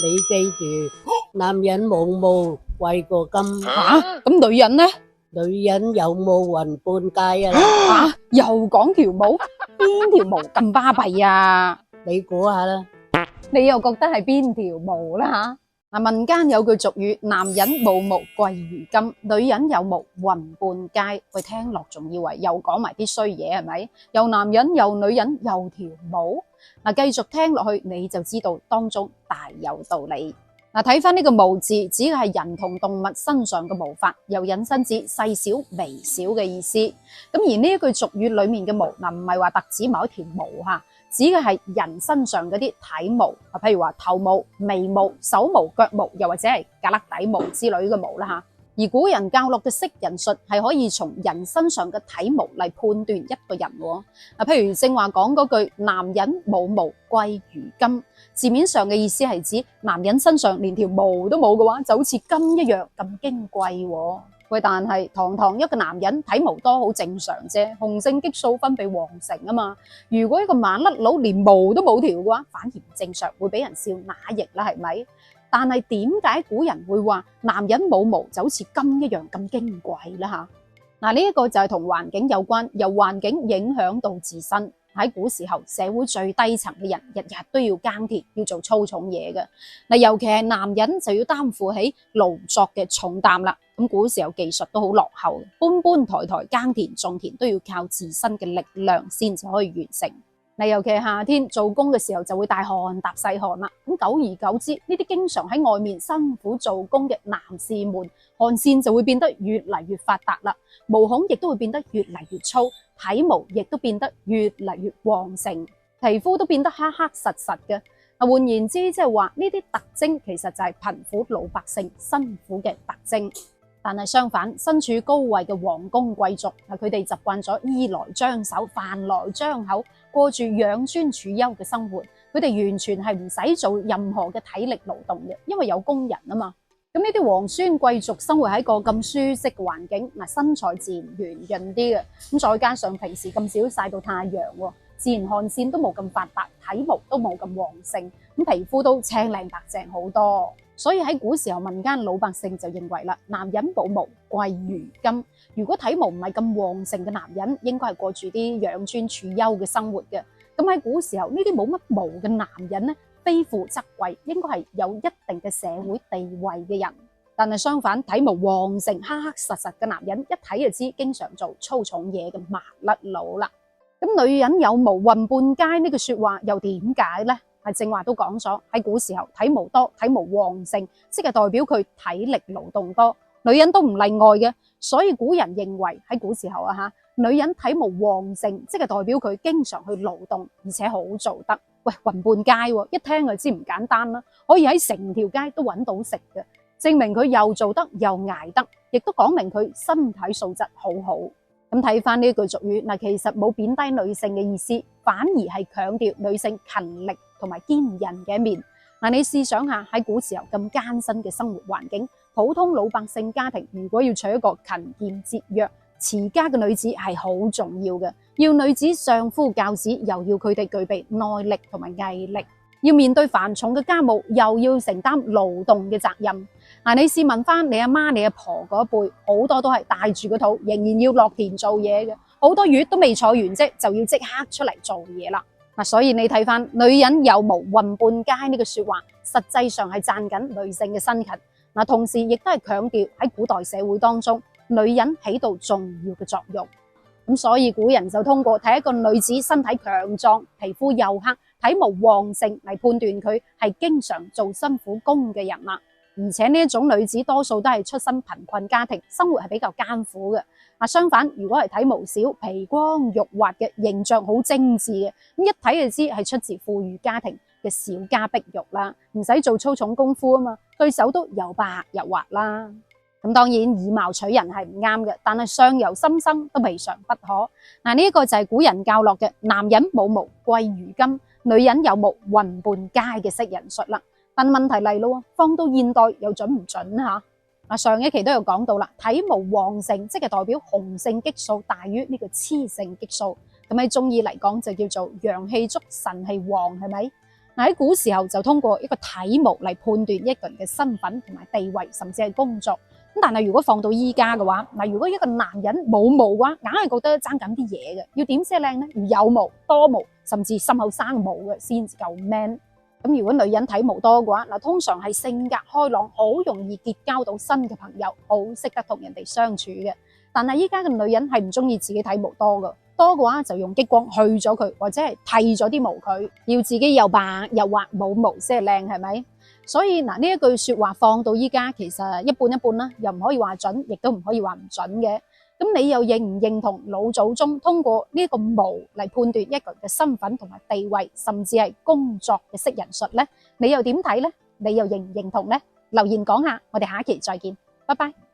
你記住，男人冇毛貴過金。咁女人呢？女人有毛雲半街啊！又講條毛，邊條毛咁巴閉啊？你估下啦。你又覺得係邊條毛啦吓？民間有句俗語，男人冇毛貴如金，女人有毛雲半街。喂，聽落仲以為又講埋啲衰嘢係咪？又男人又女人又條毛。繼續聽落去你就知道當中大有道理。睇翻呢個毛字，指嘅係人同動物身上嘅毛髮，又引申指細小微小嘅意思。咁而呢一句俗語裏面嘅毛，唔係話特指某一條毛吓，指嘅係人身上嗰啲體毛，譬如話頭毛、眉毛、手毛、腳毛，又或者係胳肋底毛之類嘅毛啦吓。而古人教落嘅識人術係可以從人身上嘅體毛嚟判斷一個人喎。譬如正話講嗰句男人冇毛貴如金，字面上嘅意思係指男人身上連條毛都冇嘅話，就好似金一樣咁矜貴喎。喂，但係堂堂一個男人體毛多好正常啫，雄性激素分泌旺盛啊嘛。如果一個麻甩佬連毛都冇條嘅話，反而唔正常，會俾人笑乸翼啦，係咪？但係點解古人會話男人冇毛就好似金一樣咁矜貴啦吓？呢一個就係同環境有關，由環境影響到自身。喺古時候，社會最低層嘅人日日都要耕田，要做粗重嘢嘅。尤其係男人就要擔負起勞作嘅重擔啦。咁古時候技術都好落後，搬搬抬抬耕田種田都要靠自身嘅力量先至可以完成。尤其係夏天做工嘅時候就會大汗搭細汗啦。咁久而久之，呢啲經常喺外面辛苦做工嘅男士們，汗腺就會變得越嚟越發達啦，毛孔亦都會變得越嚟越粗，體毛亦都變得越嚟越旺盛，皮膚都變得黑黑實實嘅。換言之，即係話呢啲特徵其實就係貧苦老百姓辛苦嘅特徵。但係相反，身處高位嘅皇宮貴族，佢哋習慣咗衣來張手、飯來張口，過住養尊處優嘅生活。佢哋完全係唔使做任何嘅體力勞動嘅，因為有工人啊嘛。咁呢啲皇孫貴族生活喺個咁舒適嘅環境，身材自然圓潤啲嘅。咁再加上平時咁少曬到太陽，自然汗腺都冇咁發達，體毛都冇咁旺盛，咁皮膚都青靚白淨好多。所以喺古時候，民間老百姓就認為啦，男人冇毛貴如金。如果體毛唔係咁旺盛嘅男人，應該係過住啲養尊處優嘅生活嘅。咁喺古時候，呢啲冇乜毛嘅男人呢，非富則貴，應該係有一定嘅社會地位嘅人。但係相反，體毛旺盛、黑黑實實嘅男人，一睇就知經常做粗重嘢嘅麻甩佬啦。咁女人有毛雲半街呢句說話又點解呢？係正話都講咗，喺古時候體毛多、體毛旺盛，即係代表佢體力勞動多，女人都唔例外嘅。所以古人認為喺古時候女人體毛旺盛，即係代表佢經常去勞動，而且好做得。喂，雲半街一聽就知唔簡單啦，可以喺成條街都揾到食嘅，證明佢又做得又捱得，亦都講明佢身體素質好好。咁睇翻呢句俗語，其實冇貶低女性嘅意思，反而係強調女性勤力同埋堅韌嘅一面。你試想下，喺古時候咁艱辛嘅生活環境，普通老百姓家庭如果要娶一個勤儉節約、持家嘅女子係好重要嘅，要女子相夫教子，又要佢哋具備耐力同埋毅力，要面對繁重嘅家務，又要承擔勞動嘅責任。你試問翻你阿媽、你阿婆嗰一輩，好多都係帶住個肚，仍然要落田做嘢嘅，好多月都未坐完職，就要即刻出嚟做嘢啦。所以你睇翻女人有毛雲半街呢句說話，實際上係讚緊女性嘅辛勤。同時亦都係強調喺古代社會當中，女人起到重要嘅作用。咁所以古人就通過睇一個女子身體強壯、皮膚黝黑、體毛旺盛嚟判斷佢係經常做辛苦工嘅人啦。而且呢一種女子多數都係出身貧困家庭，生活係比較艱苦嘅。相反，如果係體毛少、皮光肉滑嘅，形象好精緻嘅，咁一睇就知係出自富裕家庭嘅小家碧玉啦，唔使做粗重功夫啊嘛，對手都又白又滑啦。咁當然以貌取人係唔啱嘅，但係相由心生都未嘗不可。呢一個就係古人教落嘅男人冇毛貴如金，女人有毛雲半街嘅識人術啦。但問題嚟咯，放到現代又準唔準吓？上一期都有講到啦，體毛旺盛即係代表雄性激素大於呢個雌性激素，咁喺中醫嚟講就叫做陽氣足、腎氣旺，係咪？嗱，喺古時候就通過一個體毛嚟判斷一個人嘅身份同埋地位，甚至係工作。咁但係如果放到依家嘅話，嗱，如果一個男人冇毛嘅話，硬係覺得爭緊啲嘢嘅。要點先靚呢？要有毛、多毛，甚至心口生毛嘅先至夠 man。咁如果女人體毛多嘅話，嗱，通常係性格開朗，好容易結交到新嘅朋友，好識得同人哋相處嘅。但係依家嘅女人係唔中意自己體毛多嘅，多嘅話就用激光去咗佢，或者係剃咗啲毛佢，要自己又白又滑冇毛先係靚，係咪？所以嗱，呢一句説話放到依家其實一半一半啦，又唔可以話準，亦都唔可以話唔準嘅。咁你又認唔認同老祖宗通過呢個毛嚟判斷一個人嘅身份同埋地位，甚至係工作嘅識人術呢？你又點睇呢？你又認唔認同呢？留言講下，我哋下一期再見，拜拜。